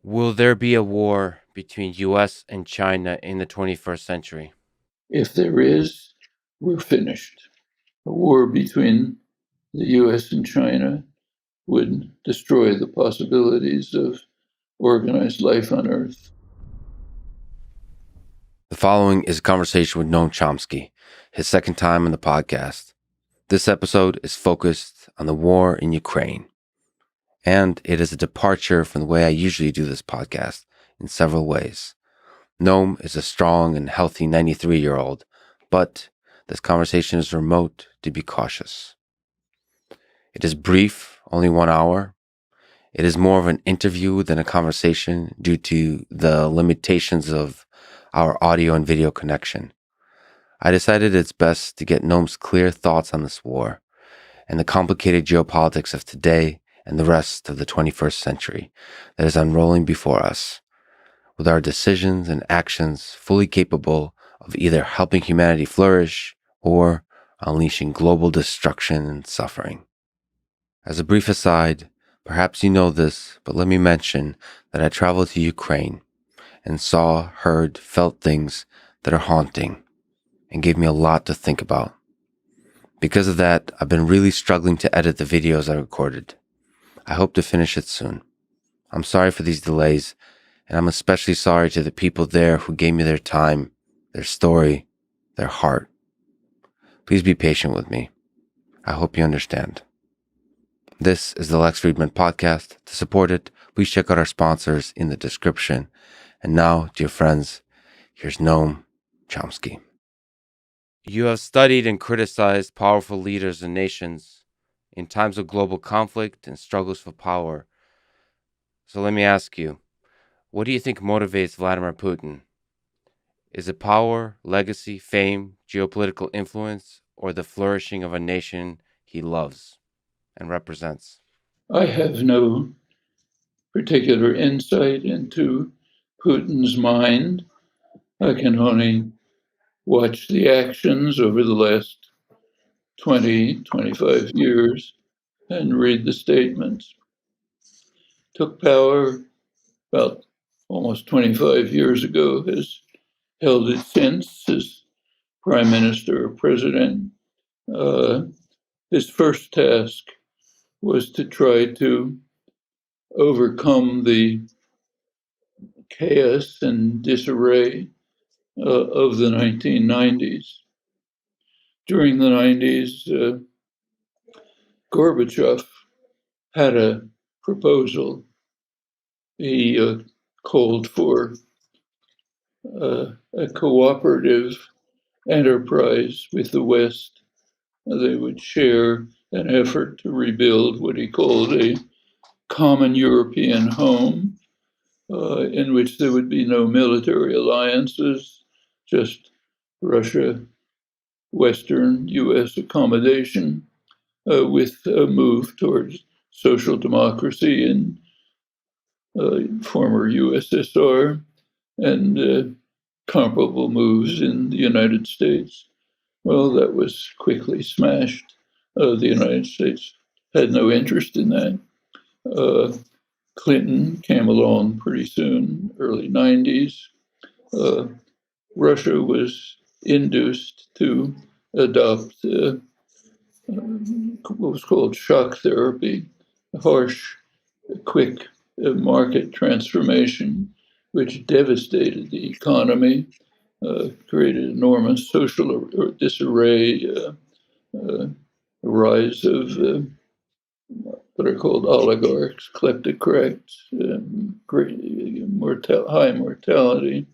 Will there be a war between US and China in the 21st century? If there is, we're finished. A war between the US and China would destroy the possibilities of organized life on Earth. The following is a conversation with Noam Chomsky, his second time on the podcast. This episode is focused on the war in Ukraine, and it is a departure from the way I usually do this podcast in several ways. Noam is a strong and healthy 93-year-old, but this conversation is remote to be cautious. It is brief, only 1 hour. It is more of an interview than a conversation due to the limitations of our audio and video connection. I decided it's best to get Noam's clear thoughts on this war and the complicated geopolitics of today and the rest of the 21st century that is unrolling before us, with our decisions and actions fully capable of either helping humanity flourish or unleashing global destruction and suffering. As a brief aside, perhaps you know this, but let me mention that I traveled to Ukraine and saw, heard, felt things that are haunting and gave me a lot to think about. Because of that, I've been really struggling to edit the videos I recorded. I hope to finish it soon. I'm sorry for these delays, and I'm especially sorry to the people there who gave me their time, their story, their heart. Please be patient with me. I hope you understand. This is the Lex Friedman Podcast. To support it, please check out our sponsors in the description. And now, dear friends, here's Noam Chomsky. You have studied and criticized powerful leaders and nations in times of global conflict and struggles for power. So let me ask you, what do you think motivates Vladimir Putin? Is it power, legacy, fame, geopolitical influence, or the flourishing of a nation he loves and represents? I have no particular insight into Putin's mind. I can only watch the actions over the last 20, 25 years and read the statements. Took power about almost 25 years ago, has held it since as prime minister or president. His first task was to try to overcome the chaos and disarray of the 1990s. During the 90s, Gorbachev had a proposal. He called for a cooperative enterprise with the West. They would share an effort to rebuild what he called a common European home, in which there would be no military alliances, just Russia, Western US accommodation, with a move towards social democracy in former USSR and comparable moves in the United States. Well, that was quickly smashed. The United States had no interest in that. Clinton came along pretty soon, early 90s. Russia was induced to adopt what was called shock therapy, harsh, quick market transformation, which devastated the economy, created enormous social disarray, rise of what are called oligarchs, kleptocrats, high mortality.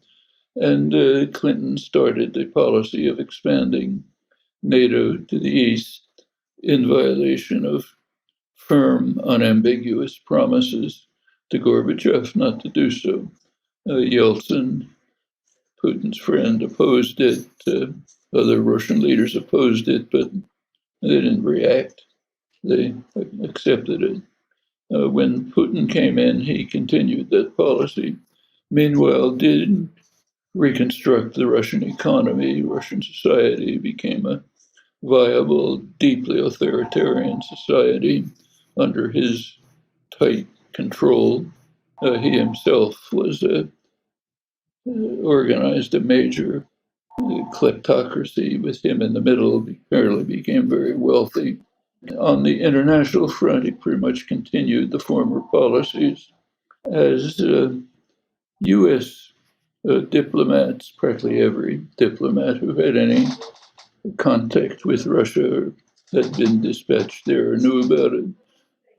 And Clinton started the policy of expanding NATO to the east in violation of firm, unambiguous promises to Gorbachev not to do so. Yeltsin, Putin's friend, opposed it. Other Russian leaders opposed it, but they didn't react. They accepted it. When Putin came in, he continued that policy. Meanwhile, did reconstruct the Russian economy. Russian society became a viable, deeply authoritarian society under his tight control. He himself was organized a major kleptocracy with him in the middle. He apparently became very wealthy. On the international front, he pretty much continued the former policies as U.S. Diplomats, practically every diplomat who had any contact with Russia or had been dispatched there or knew about it,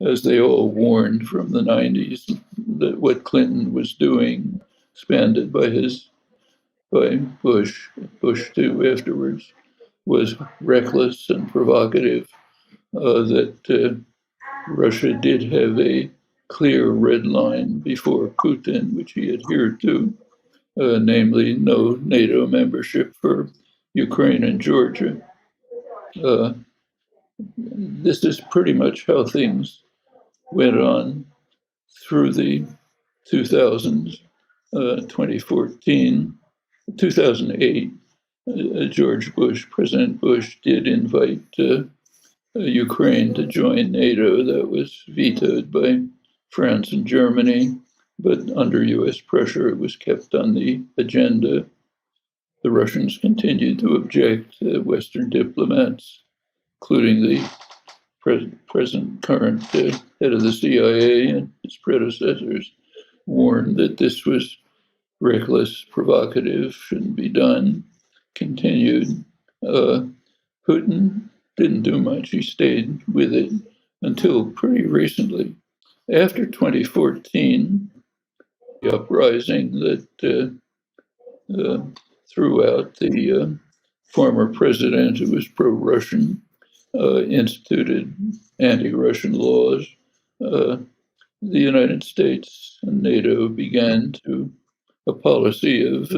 as they all warned from the 90s that what Clinton was doing, expanded by Bush too afterwards, was reckless and provocative, that Russia did have a clear red line before Putin, which he adhered to, namely no NATO membership for Ukraine and Georgia. Uh, this is pretty much how things went on through the 2000s, 2014, 2008. George Bush, President Bush, did invite Ukraine to join NATO. That was vetoed by France and Germany, but under US pressure, it was kept on the agenda. The Russians continued to object. Western diplomats, including the current head of the CIA and his predecessors, warned that this was reckless, provocative, shouldn't be done, continued. Putin didn't do much. He stayed with it until pretty recently. After 2014, the uprising that threw out the former president, who was pro-Russian, instituted anti-Russian laws. The United States and NATO began a policy of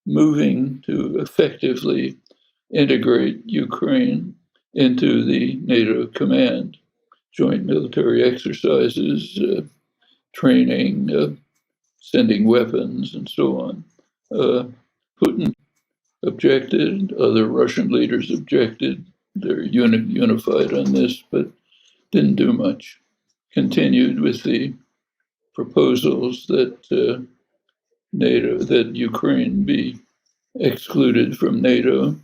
moving to effectively integrate Ukraine into the NATO command, joint military exercises, training, sending weapons, and so on. Putin objected, other Russian leaders objected. They're unified on this, but didn't do much. Continued with the proposals that that Ukraine be excluded from NATO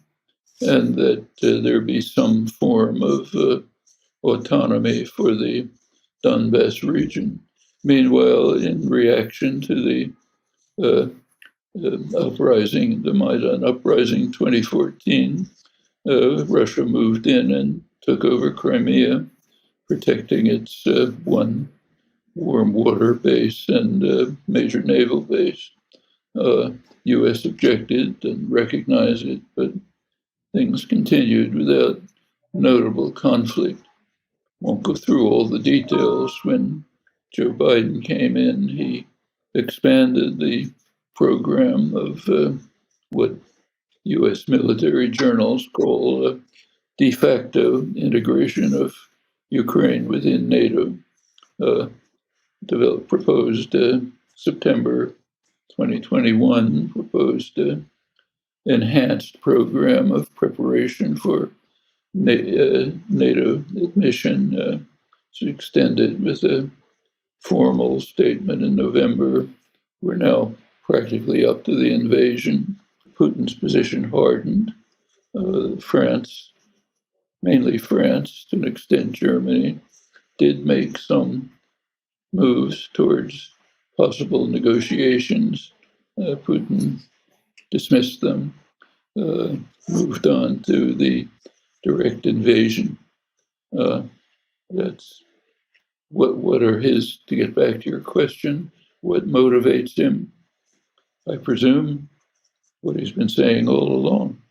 and that there be some form of autonomy for the Donbass region. Meanwhile, in reaction to the uprising, the Maidan uprising 2014, Russia moved in and took over Crimea, protecting its one warm water base and major naval base. U.S. objected and recognized it, but things continued without notable conflict. Won't go through all the details. When Joe Biden came in, he expanded the program of what U.S. military journals call de facto integration of Ukraine within NATO. Proposed September 2021, proposed enhanced program of preparation for NATO admission. It's extended with a formal statement in November. We're now practically up to the invasion. Putin's position hardened. France, mainly France, to an extent Germany, did make some moves towards possible negotiations. Putin dismissed them, moved on to the direct invasion. That's what are his, to get back to your question, what motivates him? I presume what he's been saying all along,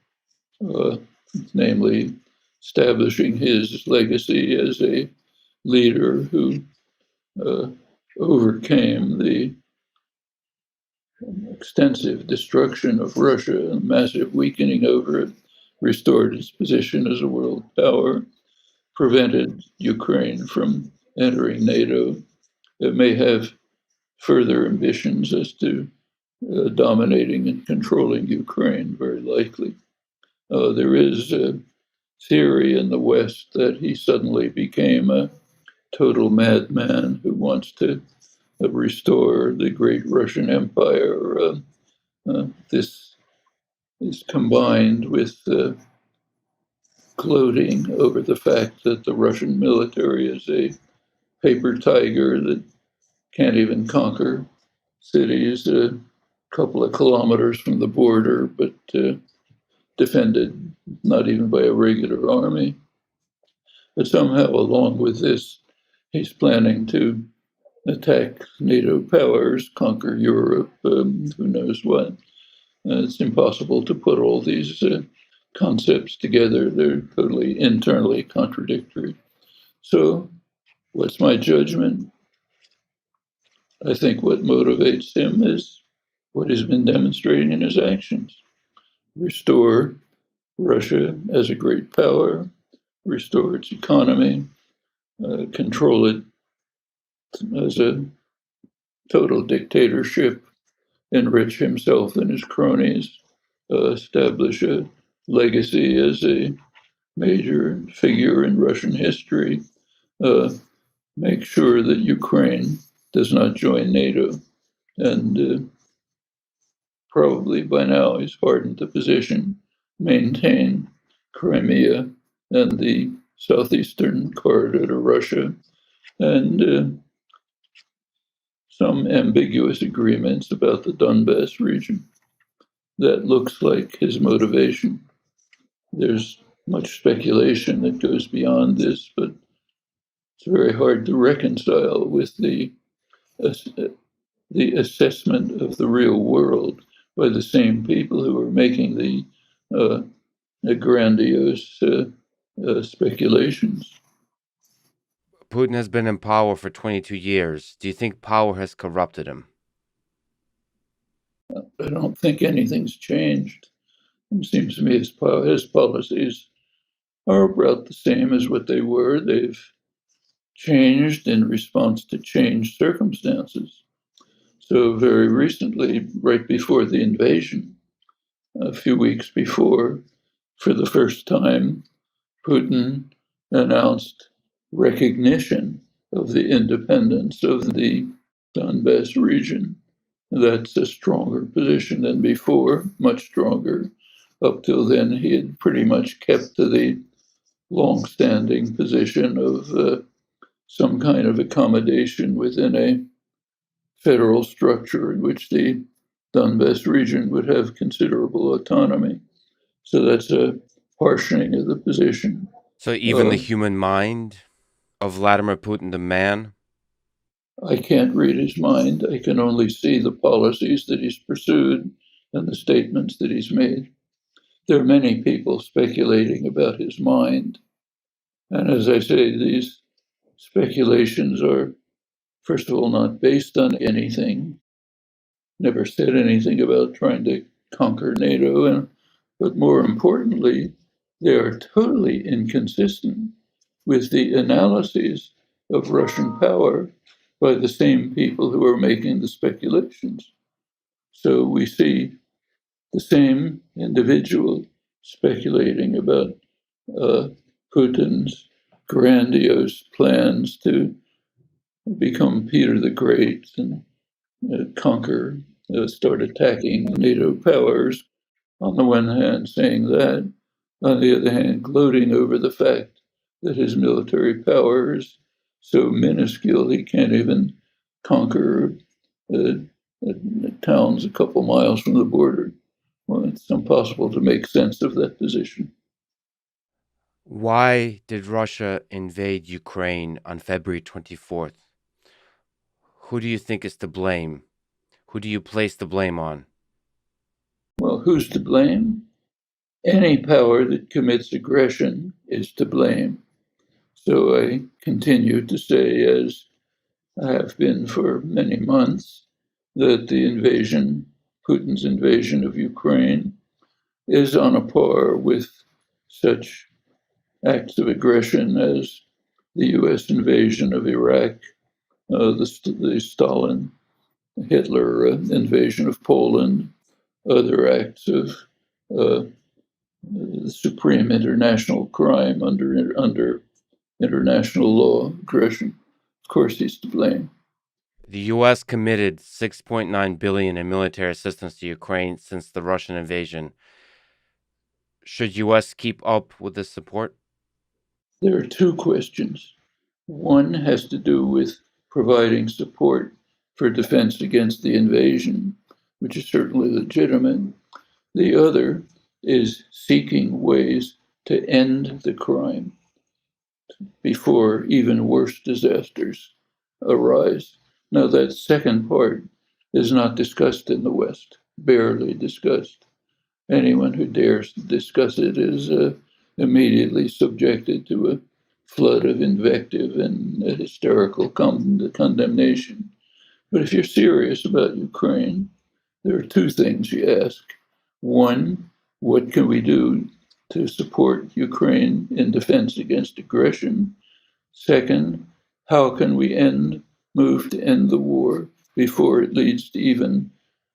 namely establishing his legacy as a leader who overcame the extensive destruction of Russia and massive weakening over it, restored its position as a world power, prevented Ukraine from entering NATO. It may have further ambitions as to dominating and controlling Ukraine, very likely. There is a theory in the West that he suddenly became a total madman who wants to restore the great Russian Empire. This is combined with gloating over the fact that the Russian military is a paper tiger that can't even conquer cities a couple of kilometers from the border, but defended not even by a regular army. But somehow, along with this, he's planning to attack NATO powers, conquer Europe, who knows what. It's impossible to put all these concepts together. They're totally internally contradictory. So, what's my judgment? I think what motivates him is what he's been demonstrating in his actions. Restore Russia as a great power, restore its economy, control it as a total dictatorship, enrich himself and his cronies, establish a legacy as a major figure in Russian history, uh, make sure that Ukraine does not join NATO. And probably by now he's hardened the position, maintain Crimea and the southeastern corridor to Russia, and some ambiguous agreements about the Donbass region. That looks like his motivation. There's much speculation that goes beyond this, but it's very hard to reconcile with the assessment of the real world by the same people who are making the grandiose speculations. Putin has been in power for 22 years. Do you think power has corrupted him? I don't think anything's changed. It seems to me his policies are about the same as what they were. They've changed in response to changed circumstances. So, very recently, right before the invasion, a few weeks before, for the first time, Putin announced recognition of the independence of the Donbass region. That's a stronger position than before, much stronger. Up till then, he had pretty much kept to the long-standing position of some kind of accommodation within a federal structure in which the Donbass region would have considerable autonomy. So that's a harshening of the position. So even the Uh, human mind of Vladimir Putin, the man? I can't read his mind. I can only see the policies that he's pursued and the statements that he's made. There are many people speculating about his mind. And as I say, these speculations are, first of all, not based on anything, never said anything about trying to conquer NATO. But more importantly, they are totally inconsistent with the analyses of Russian power by the same people who are making the speculations. So we see the same individual speculating about uh, Putin's grandiose plans to become Peter the Great and conquer, start attacking NATO powers. On the one hand, saying that, on the other hand, gloating over the fact that his military power is so minuscule he can't even conquer uh, towns a couple miles from the border. Well, it's impossible to make sense of that position. Why did Russia invade Ukraine on February 24th? Who do you think is to blame? Who do you place the blame on? Well, who's to blame? Any power that commits aggression is to blame. So I continue to say, as I have been for many months, that the invasion, Putin's invasion of Ukraine, is on a par with such acts of aggression as the US invasion of Iraq, the Stalin, Hitler invasion of Poland, other acts of uh, supreme international crime under international law, aggression. Of course, he's to blame. The US committed 6.9 billion in military assistance to Ukraine since the Russian invasion. Should US keep up with this support? There are two questions. One has to do with providing support for defense against the invasion, which is certainly legitimate. The other is seeking ways to end the crime before even worse disasters arise. Now, that second part is not discussed in the West, barely discussed. Anyone who dares to discuss it is immediately subjected to a flood of invective and a hysterical condemnation. But if you're serious about Ukraine, there are two things you ask. One, what can we do to support Ukraine in defense against aggression? Second, how can we move to end the war before it leads to even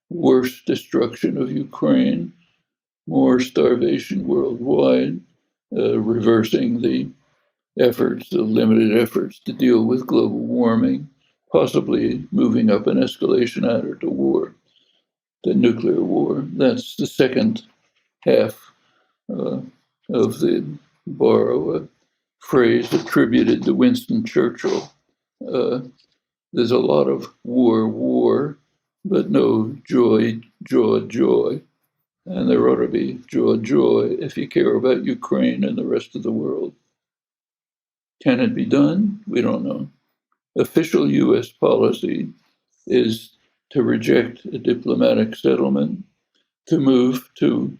worse destruction of Ukraine, more starvation worldwide, reversing the limited efforts to deal with global warming, possibly moving up an escalation ladder to war, the nuclear war. That's the second half uh, of the borrow a phrase attributed to Winston Churchill. Uh, there's a lot of war, but no joy. And there ought to be joy if you care about Ukraine and the rest of the world. Can it be done? We don't know. Official US policy is to reject a diplomatic settlement, to move to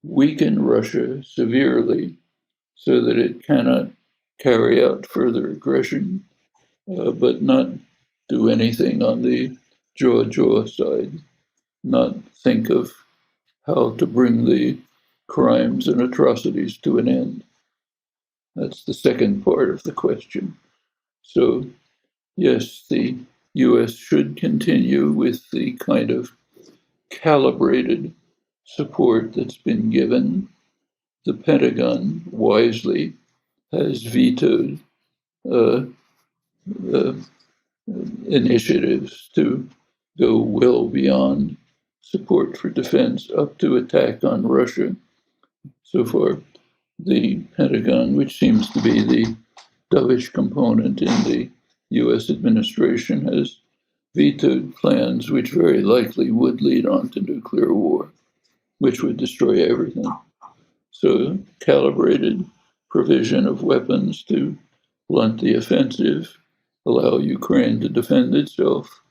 weaken Russia severely so that it cannot carry out further aggression, but not do anything on the jaw side, not think of how to bring the crimes and atrocities to an end. That's the second part of the question. So, yes, the US should continue with the kind of calibrated support that's been given. The Pentagon wisely has vetoed uh, uh, initiatives to go well beyond support for defense up to attack on Russia. So far, the Pentagon, which seems to be the dovish component in the US administration, has vetoed plans which very likely would lead on to nuclear war, which would destroy everything. So, calibrated provision of weapons to blunt the offensive, allow Ukraine to defend itself,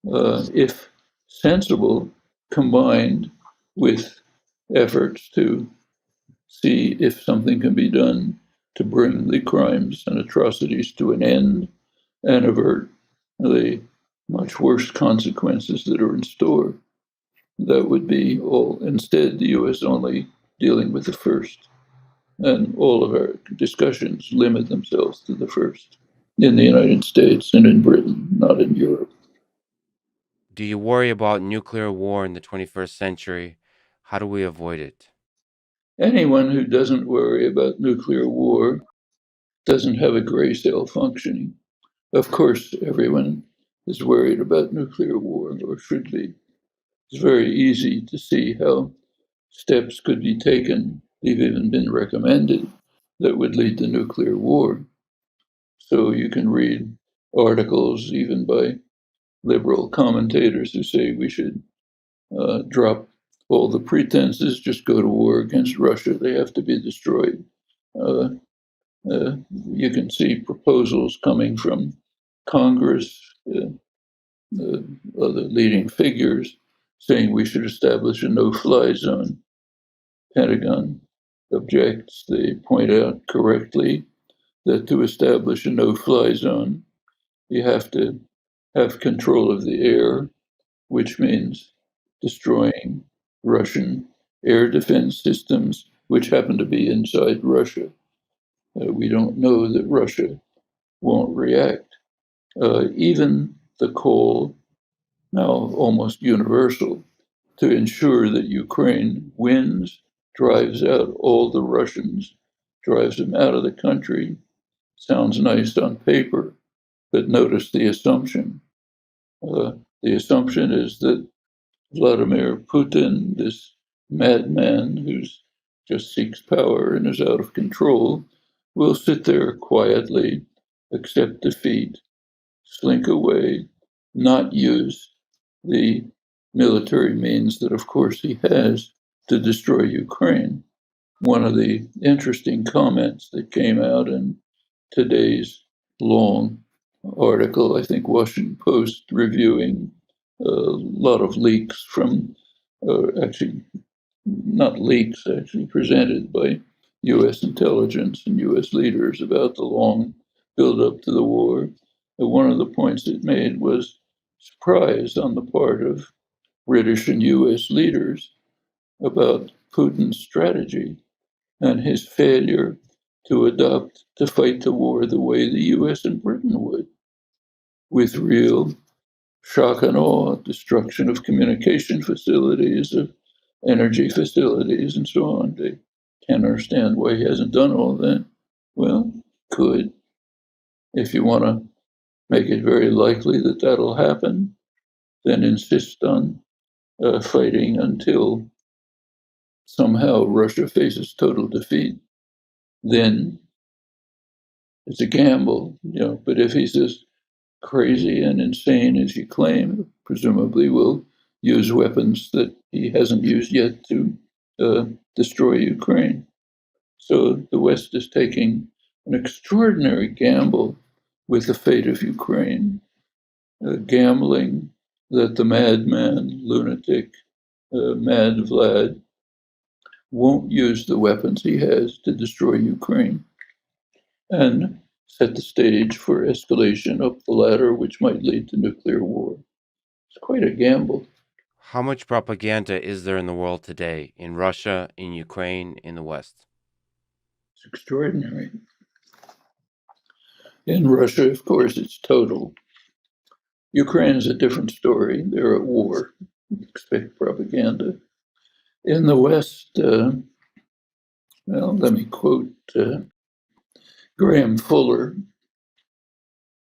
if sensible, combined with efforts to see if something can be done to bring the crimes and atrocities to an end and avert the much worse consequences that are in store. That would be all. Instead, the US only dealing with the first. And all of our discussions limit themselves to the first in the United States and in Britain, not in Europe. Do you worry about nuclear war in the 21st century? How do we avoid it? Anyone who doesn't worry about nuclear war doesn't have a gray cell functioning. Of course, everyone is worried about nuclear war, or should be. It's very easy to see how steps could be taken, they've even been recommended, that would lead to nuclear war. So you can read articles, even by liberal commentators, who say we should drop all the pretenses, just go to war against Russia. They have to be destroyed. Uh, you can see proposals coming from Congress, other leading figures, saying we should establish a no-fly zone. Pentagon objects. They point out correctly that to establish a no-fly zone, you have to have control of the air, which means destroying Russian air defense systems, which happen to be inside Russia. We don't know that Russia won't react. Even the call, now almost universal, to ensure that Ukraine wins, drives out all the Russians, drives them out of the country. Sounds nice on paper, but notice the assumption. The assumption is that Vladimir Putin, this madman who just seeks power and is out of control, will sit there quietly, accept defeat, slink away, not use the military means that, of course, he has to destroy Ukraine. One of the interesting comments that came out in today's long article, I think Washington Post reviewing a lot of leaks from, actually, not leaks, actually presented by U.S. intelligence and U.S. leaders about the long build up to the war. One of the points it made was surprise on the part of British and U.S. leaders about Putin's strategy and his failure to fight the war the way the US and Britain would, with real shock and awe, destruction of communication facilities, of energy facilities, and so on. They can't understand why he hasn't done all that. Well, could. If you want to make it very likely that that'll happen, then insist on fighting until somehow Russia faces total defeat. Then it's a gamble, But if he's as crazy and insane as you claim, presumably will use weapons that he hasn't used yet to uh, destroy Ukraine. So the West is taking an extraordinary gamble with the fate of Ukraine, gambling that the madman, lunatic, mad Vlad won't use the weapons he has to destroy Ukraine and set the stage for escalation up the ladder, which might lead to nuclear war. It's quite a gamble. How much propaganda is there in the world today, in Russia, in Ukraine, in the West? It's extraordinary. In Russia, of course, it's total. Ukraine is a different story. They're at war. Expect propaganda. In the West, well, let me quote Graham Fuller,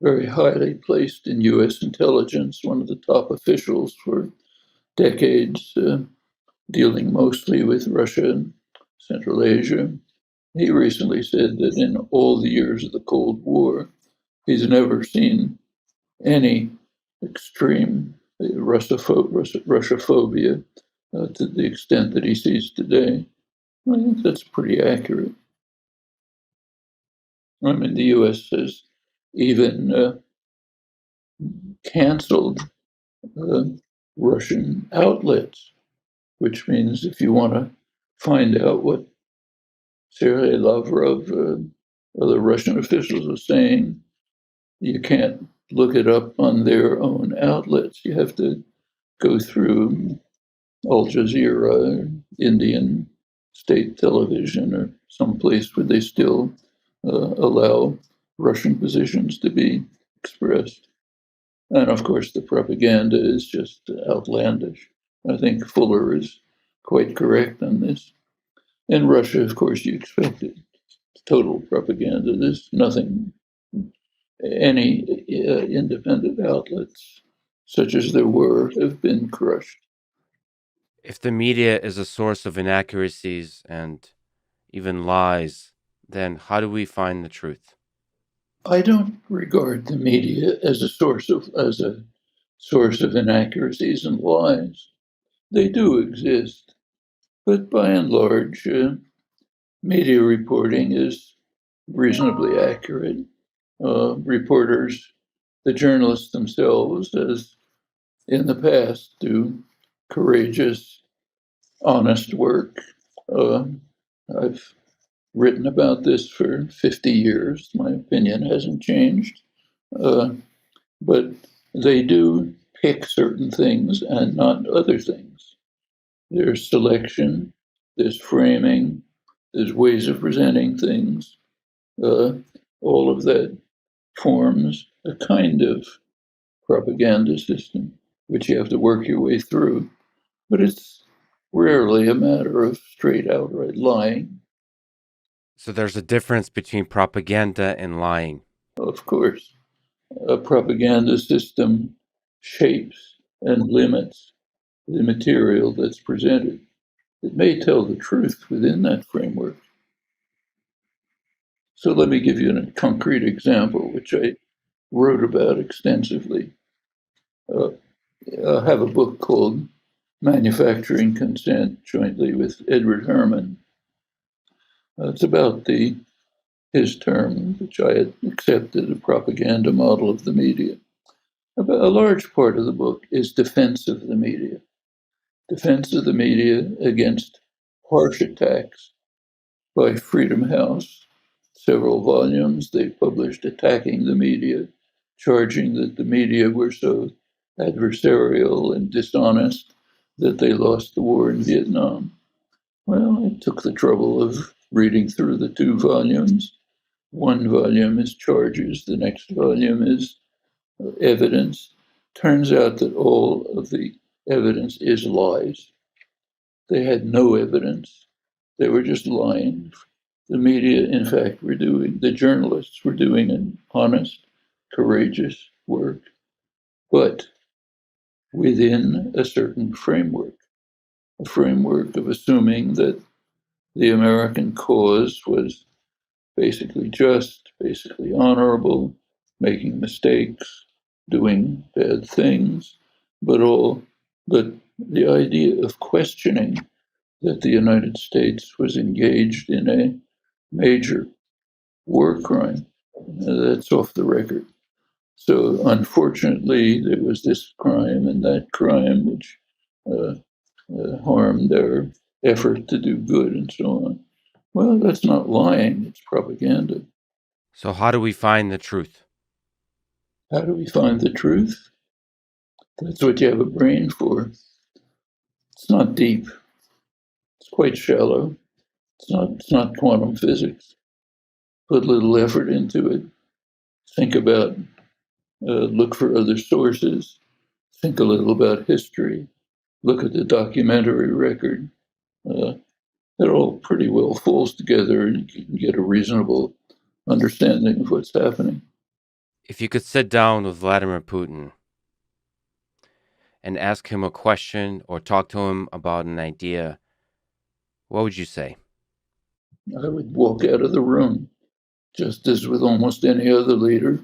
very highly placed in U.S. intelligence, one of the top officials for decades, dealing mostly with Russia and Central Asia. He recently said that in all the years of the Cold War, he's never seen any extreme Russophobia to the extent that he sees today. I think that's pretty accurate. I mean, the U.S. has even canceled uh, Russian outlets, which means if you want to find out what Sergei Lavrov, other Russian officials are saying, you can't look it up on their own outlets. You have to go through Al Jazeera, Indian state television, or some place where they still allow Russian positions to be expressed. And of course, the propaganda is just outlandish. I think Fuller is quite correct on this. In Russia, of course, you expect it. It's total propaganda. There's nothing, any independent outlets, such as there were, have been crushed. If the media is a source of inaccuracies and even lies, then how do we find the truth? I don't regard the media as a source of inaccuracies and lies. They do exist, but by and large, media reporting is reasonably accurate. Reporters, the journalists themselves, as in the past, do courageous, honest work. Uh, I've written about this for 50 years. My opinion hasn't changed. Uh, but they do pick certain things and not other things. There's selection, there's framing, there's ways of presenting things. Uh, all of that forms a kind of propaganda system, which you have to work your way through. But it's rarely a matter of straight outright lying, So there's a difference between propaganda and lying. of course. A propaganda system shapes and limits the material that's presented. It may tell the truth within that framework. So let me give you a concrete example, which I wrote about extensively. Uh, I have a book called Manufacturing Consent, jointly with Edward Herman. It's about his term, which I had accepted, a propaganda model of the media. A large part of the book is defense of the media. Defense of the media against harsh attacks by Freedom House. Several volumes they published attacking the media, charging that the media were so adversarial and dishonest that they lost the war in Vietnam. Well, I took the trouble of reading through the two volumes. One volume is charges, the next volume is evidence. Turns out that all of the evidence is lies. They had no evidence. They were just lying. The media, in fact, the journalists were doing an honest, courageous work, but within a certain framework, a framework of assuming that the American cause was basically just, basically honorable, making mistakes, doing bad things, but the idea of questioning that the United States was engaged in a major war crime, that's off the record. So unfortunately, there was this crime and that crime which uh, harmed their effort to do good and so on. Well, that's not lying, it's propaganda. So, how do we find the truth? How do we find the truth? That's what you have a brain for. It's not deep. It's quite shallow. It's not quantum physics. Put a little effort into it. Think about, look for other sources. Think a little about history. Look at the documentary record. Uh, it all pretty well falls together, and you can get a reasonable understanding of what's happening. If you could sit down with Vladimir Putin and ask him a question or talk to him about an idea, what would you say? I would walk out of the room, just as with almost any other leader.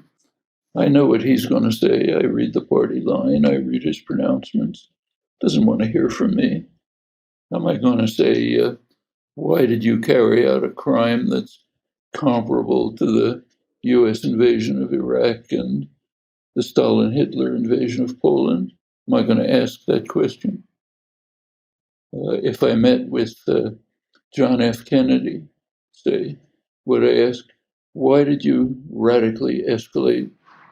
I know what he's going to say. I read the party line. I read his pronouncements. Doesn't want to hear from me. Am I going to say, why did you carry out a crime that's comparable to the US invasion of Iraq and the Stalin Hitler invasion of Poland? Am I going to ask that question? If I met with John F. Kennedy, say, would I ask, why did you radically escalate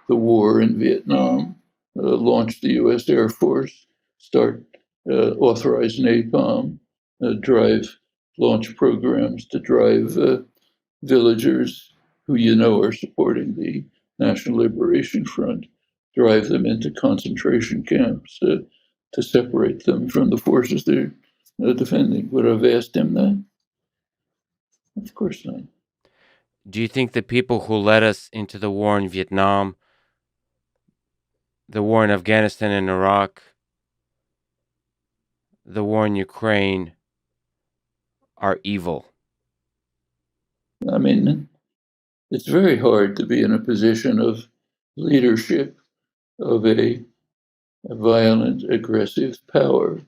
the war in Vietnam, launch the US Air Force, start authorize napalm, drive launch programs to drive villagers who you know are supporting the National Liberation Front, drive them into concentration camps to separate them from the forces they're defending? Would I have asked him that? Of course not. Do you think the people who led us into the war in Vietnam, the war in Afghanistan and Iraq, the war in Ukraine are evil? I mean, it's very hard to be in a position of leadership of a violent, aggressive power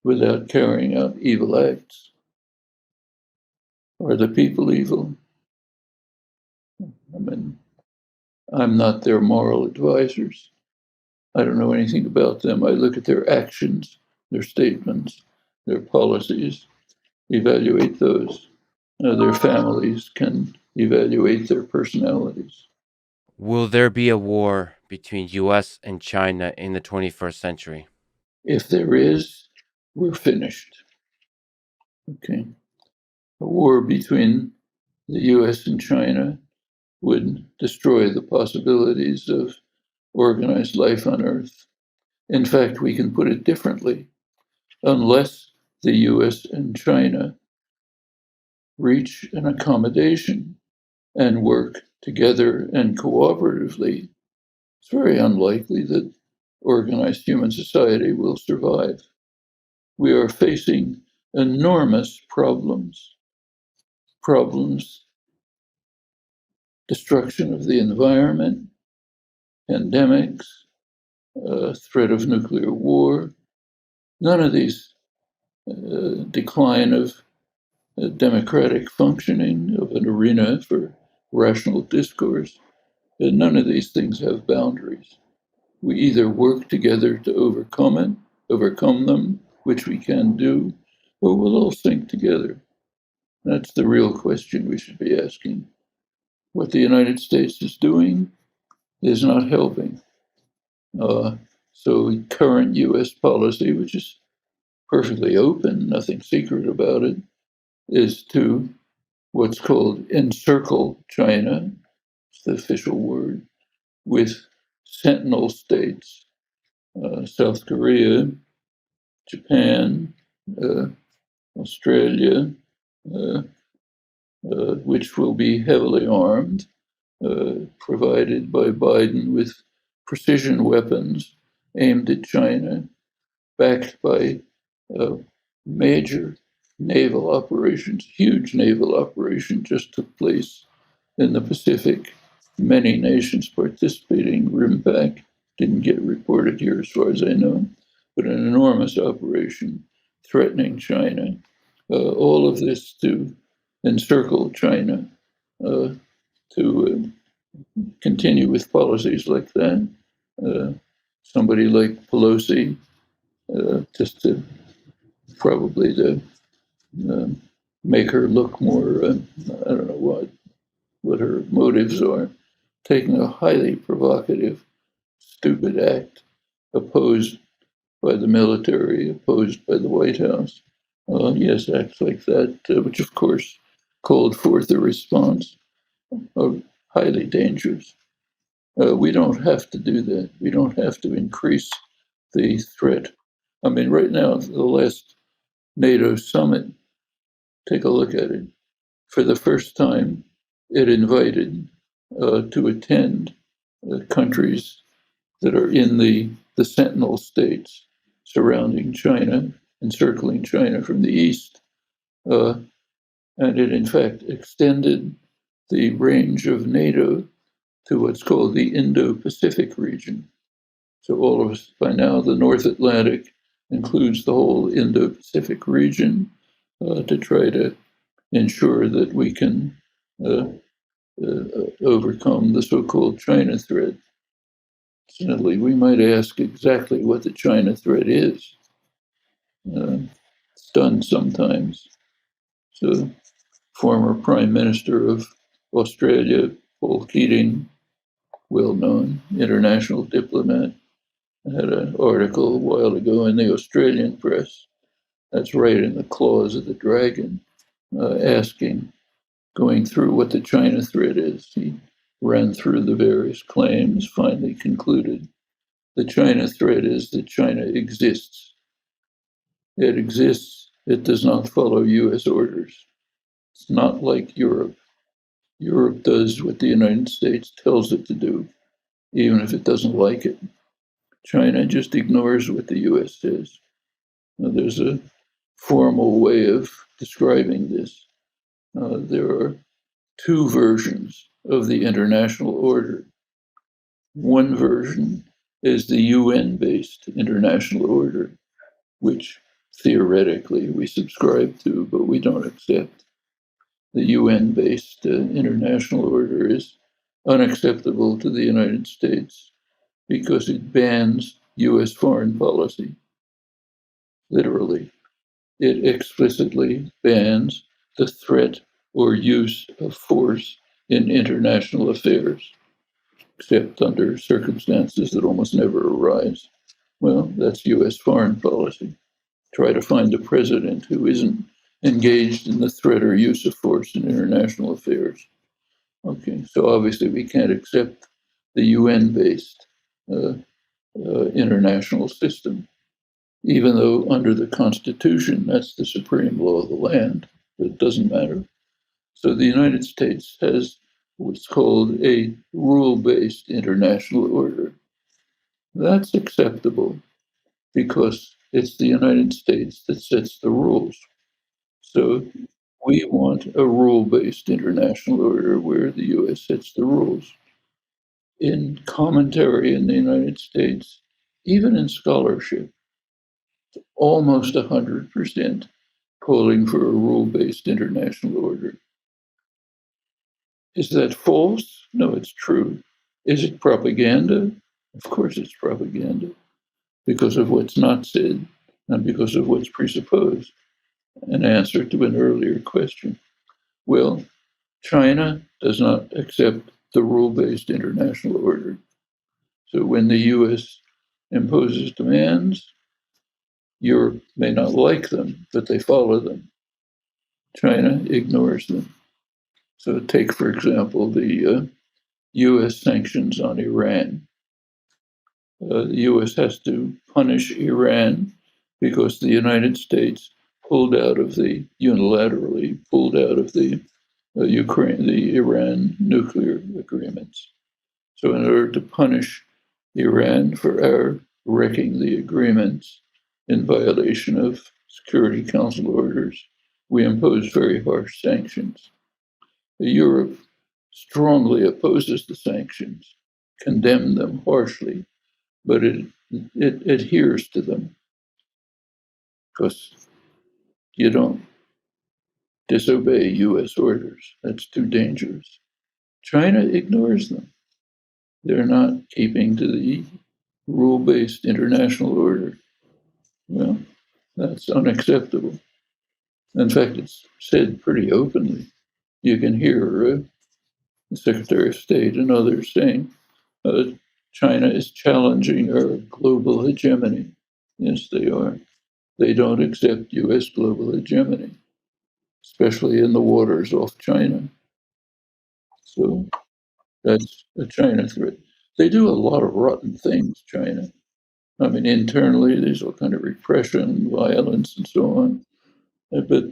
without carrying out evil acts. Are the people evil? I mean, I'm not their moral advisors. I don't know anything about them. I look at their actions, their statements, their policies, evaluate those. Their families can evaluate their personalities. Will there be a war between US and China in the 21st century? If there is, we're finished. Okay. A war between the US and China would destroy the possibilities of organized life on Earth. In fact, we can put it differently. Unless the US and China reach an accommodation and work together and cooperatively, it's very unlikely that organized human society will survive. We are facing enormous problems, destruction of the environment, pandemics, threat of nuclear war. None of these decline of democratic functioning of an arena for rational discourse. None of these things have boundaries. We either work together to overcome them, which we can do, or we'll all sink together. That's the real question we should be asking. What the United States is doing is not helping. So current U.S. policy, which is perfectly open, nothing secret about it, is to what's called encircle China, it's the official word, with sentinel states, South Korea, Japan, uh, Australia, uh, which will be heavily armed, provided by Biden with precision weapons aimed at China, backed by major naval operations. Huge naval operation just took place in the Pacific. Many nations participating. RIMPAC didn't get reported here as far as I know, but an enormous operation threatening China. All of this to encircle China, to continue with policies like that. Uh, Somebody like Pelosi, just to probably to uh, make her look more, I don't know what her motives are, taking a highly provocative, stupid act opposed by the military, opposed by the White House. Yes, acts like that, which of course called forth a response, highly dangerous. We don't have to do that. We don't have to increase the threat. I mean, right now, the last NATO summit, take a look at it. For the first time, it invited to attend countries that are in the sentinel states surrounding China, encircling China from the east. And it, in fact, extended the range of NATO to what's called the Indo-Pacific region. So all of us, by now, the North Atlantic includes the whole Indo-Pacific region to try to ensure that we can overcome the so-called China threat. Incidentally, we might ask exactly what the China threat is. It's done sometimes. So, former Prime Minister of Australia, Paul Keating, well-known international diplomat, had an article a while ago in the Australian press. That's right in the claws of the dragon, going through what the China threat is. He ran through the various claims, finally concluded the China threat is that China exists. It exists. It does not follow US orders. It's not like Europe. Europe does what the United States tells it to do, even if it doesn't like it. China just ignores what the US says. Now, there's a formal way of describing this. There are two versions of the international order. One version is the UN-based international order, which theoretically we subscribe to, but we don't accept. The UN-based international order is unacceptable to the United States because it bans US foreign policy. Literally, it explicitly bans the threat or use of force in international affairs, except under circumstances that almost never arise. Well, that's US foreign policy. Try to find a president who isn't engaged in the threat or use of force in international affairs. Okay, so obviously we can't accept the UN-based international system, even though under the Constitution, that's the supreme law of the land, but it doesn't matter. So the United States has what's called a rule-based international order. That's acceptable because it's the United States that sets the rules. So we want a rule-based international order where the US sets the rules. In commentary in the United States, even in scholarship, almost 100% calling for a rule-based international order. Is that false? No, it's true. Is it propaganda? Of course it's propaganda because of what's not said and because of what's presupposed. An answer to an earlier question. Well, China does not accept the rule-based international order. So when the US imposes demands, Europe may not like them, but they follow them. China ignores them. So take, for example, the US sanctions on Iran. The US has to punish Iran because the United States unilaterally pulled out of the Iran nuclear agreements. So in order to punish Iran for our wrecking the agreements in violation of Security Council orders, we impose very harsh sanctions. Europe strongly opposes the sanctions, condemns them harshly, but it adheres to them because you don't disobey US orders. That's too dangerous. China ignores them. They're not keeping to the rule-based international order. Well, that's unacceptable. In fact, it's said pretty openly. You can hear the Secretary of State and others saying uh, China is challenging our global hegemony. Yes, they are. They don't accept US global hegemony, especially in the waters off China. So that's a China threat. They do a lot of rotten things, China. I mean, internally, there's all kind of repression, violence, and so on. But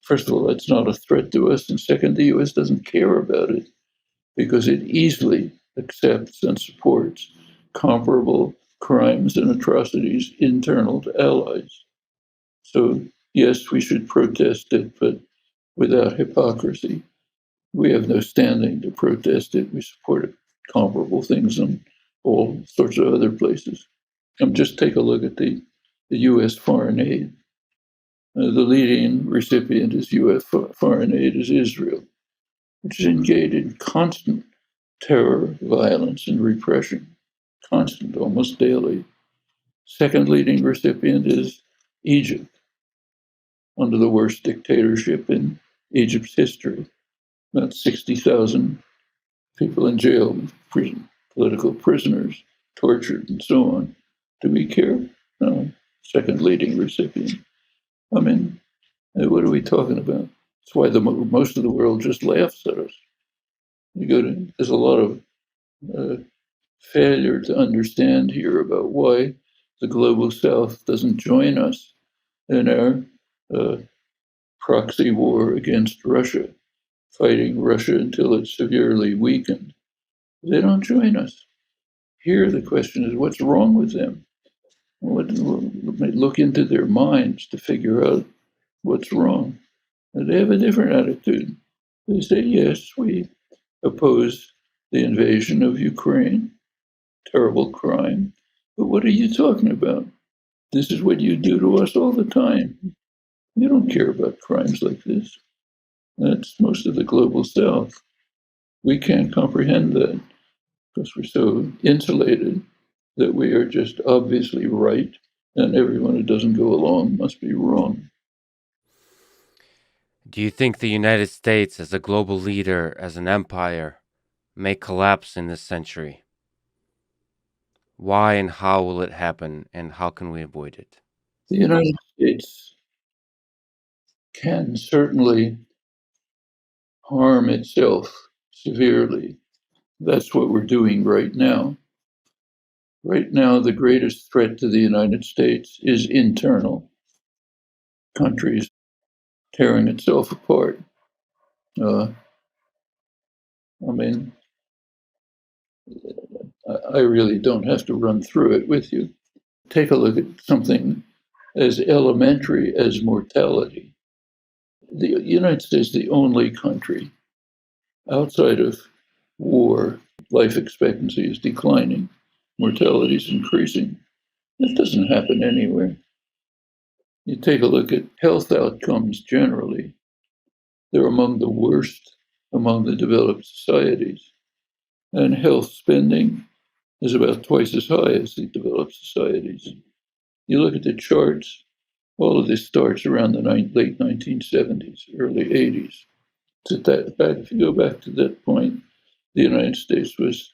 first of all, that's not a threat to us. And second, the US doesn't care about it because it easily accepts and supports comparable crimes and atrocities internal to allies. So, yes, we should protest it, but without hypocrisy. We have no standing to protest it. We support comparable things in all sorts of other places. Just take a look at the U.S. foreign aid. The leading recipient is U.S. foreign aid is Israel, which is engaged in constant terror, violence, and repression, constant, almost daily. Second leading recipient is Egypt, under the worst dictatorship in Egypt's history. About 60,000 people in jail, political prisoners, tortured, and so on. Do we care? No. Second leading recipient. I mean, what are we talking about? That's why most of the world just laughs at us. There's a lot of uh, failure to understand here about why the global South doesn't join us in our uh, proxy war against Russia, fighting Russia until it's severely weakened. They don't join us. Here, the question is, what's wrong with them? Look into their minds to figure out what's wrong. And they have a different attitude. They say, yes, we oppose the invasion of Ukraine, terrible crime. But what are you talking about? This is what you do to us all the time. You don't care about crimes like this. That's most of the global South. We can't comprehend that because we're so insulated that we are just obviously right, and everyone who doesn't go along must be wrong. Do you think the United States, as a global leader, as an empire, may collapse in this century? Why and how will it happen, and how can we avoid it? The United States can certainly harm itself severely. That's what we're doing right now. Right now, the greatest threat to the United States is internal, countries tearing itself apart. Uh, I mean, I really don't have to run through it with you. Take a look at something as elementary as mortality. The United States is the only country outside of war. Life expectancy is declining, mortality is increasing. That doesn't happen anywhere. You take a look at health outcomes generally, they're among the worst among the developed societies. And health spending is about twice as high as the developed societies. You look at the charts, all of this starts around the late 1970s, early 80s. If you go back to that point, the United States was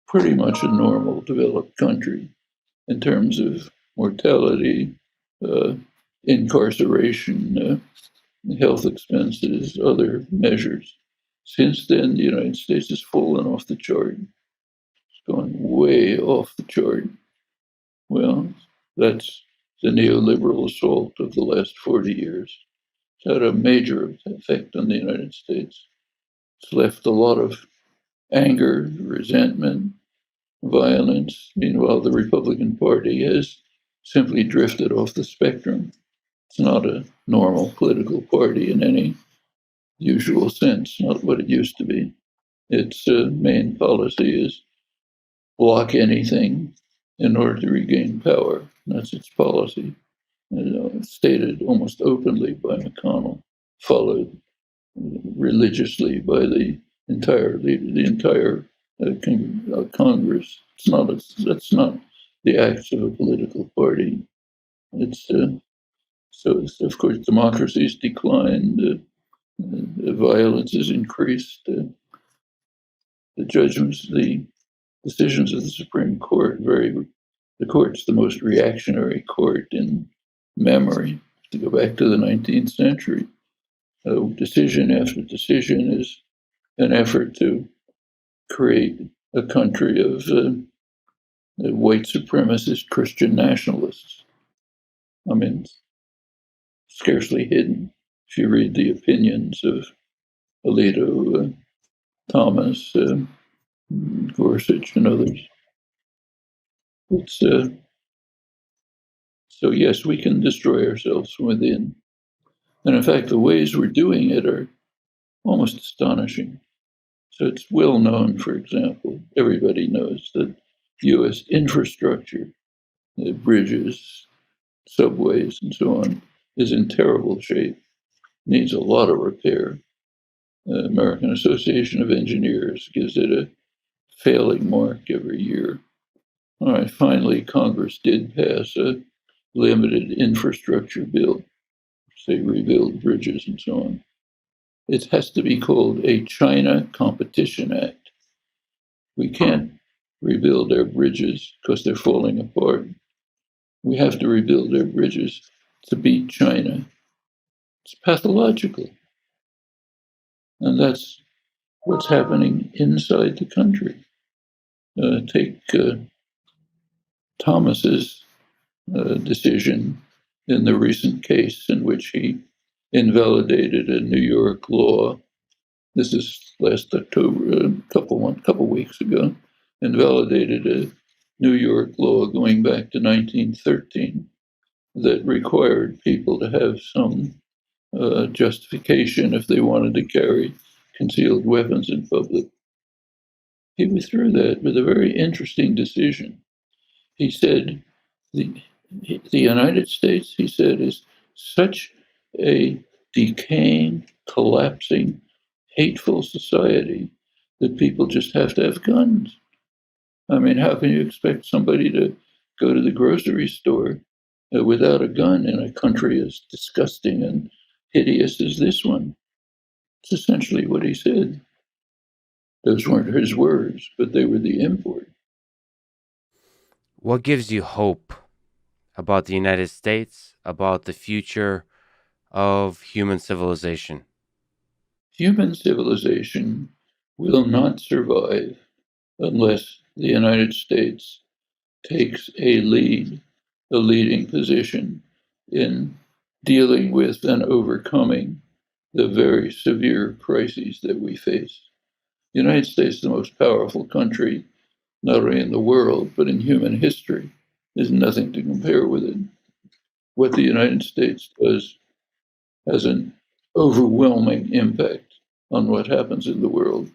pretty much a normal developed country in terms of mortality, uh, incarceration, health expenses, other measures. Since then, the United States has fallen off the chart. It's gone way off the chart. Well, that's the neoliberal assault of the last 40 years. It's had a major effect on the United States. It's left a lot of anger, resentment, violence. Meanwhile, the Republican Party has simply drifted off the spectrum. It's not a normal political party in any usual sense, not what it used to be. Its main policy is block anything in order to regain power. That's its policy. Stated almost openly by McConnell, followed religiously by the entire Congress. That's not the acts of a political party. It's of course democracy's declined, the violence has increased, the judgments, the decisions of the Supreme Court the court's the most reactionary court in memory. To go back to the 19th century, decision after decision is an effort to create a country of white supremacist Christian nationalists. I mean, scarcely hidden if you read the opinions of Alito, Thomas, Gorsuch, and others. It's So yes, we can destroy ourselves from within, and in fact, the ways we're doing it are almost astonishing. So it's well known, for example, everybody knows that U.S. infrastructure, bridges, subways, and so on, is in terrible shape, needs a lot of repair. The American Association of Engineers gives it a failing mark every year. All right, finally, Congress did pass a limited infrastructure bill, say rebuild bridges and so on. It has to be called a China Competition Act. We can't rebuild our bridges because they're falling apart. We have to rebuild our bridges to beat China. It's pathological. And that's what's happening inside the country. Take Thomas's decision in the recent case in which he invalidated a New York law. This is last October, couple weeks ago. Invalidated a New York law going back to 1913 that required people to have some justification if they wanted to carry concealed weapons in public. He withdrew that with a very interesting decision. He said the, the United States, he said, is such a decaying, collapsing, hateful society that people just have to have guns. I mean, how can you expect somebody to go to the grocery store without a gun in a country as disgusting and hideous as this one? It's essentially what he said. Those weren't his words, but they were the import. What gives you hope about the United States, about the future of human civilization? Human civilization will not survive unless the United States takes a leading position in dealing with and overcoming the very severe crises that we face. The United States is the most powerful country not only in the world, but in human history. There's nothing to compare with it. What the United States does has an overwhelming impact on what happens in the world.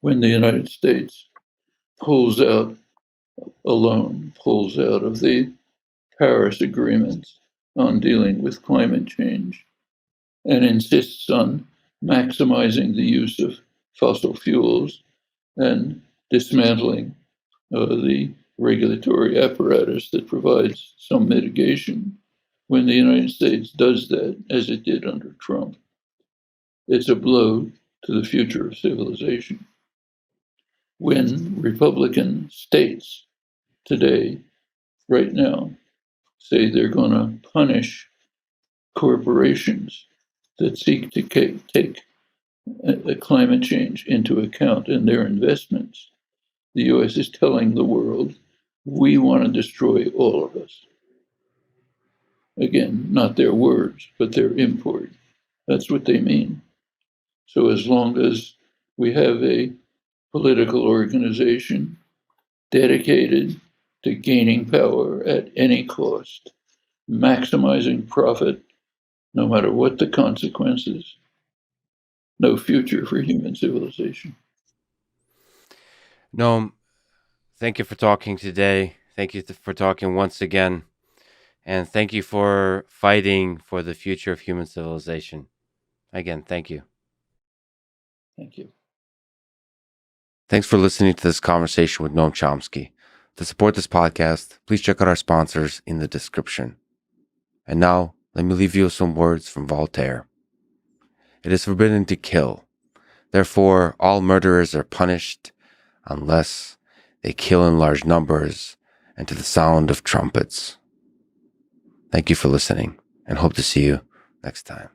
When the United States pulls out pulls out of the Paris agreements on dealing with climate change, and insists on maximizing the use of fossil fuels and dismantling the regulatory apparatus that provides some mitigation. When the United States does that, as it did under Trump, it's a blow to the future of civilization. When Republican states today, right now, say they're going to punish corporations that seek to take climate change into account in their investments, the US is telling the world, we want to destroy all of us. Again, not their words, but their import. That's what they mean. So as long as we have a political organization dedicated to gaining power at any cost, maximizing profit, no matter what the consequences, no future for human civilization. Noam, thank you for talking today. Thank you for talking once again. And thank you for fighting for the future of human civilization. Again, thank you. Thank you. Thanks for listening to this conversation with Noam Chomsky. To support this podcast, please check out our sponsors in the description. And now, let me leave you with some words from Voltaire. It is forbidden to kill. Therefore, all murderers are punished unless they kill in large numbers and to the sound of trumpets. Thank you for listening and hope to see you next time.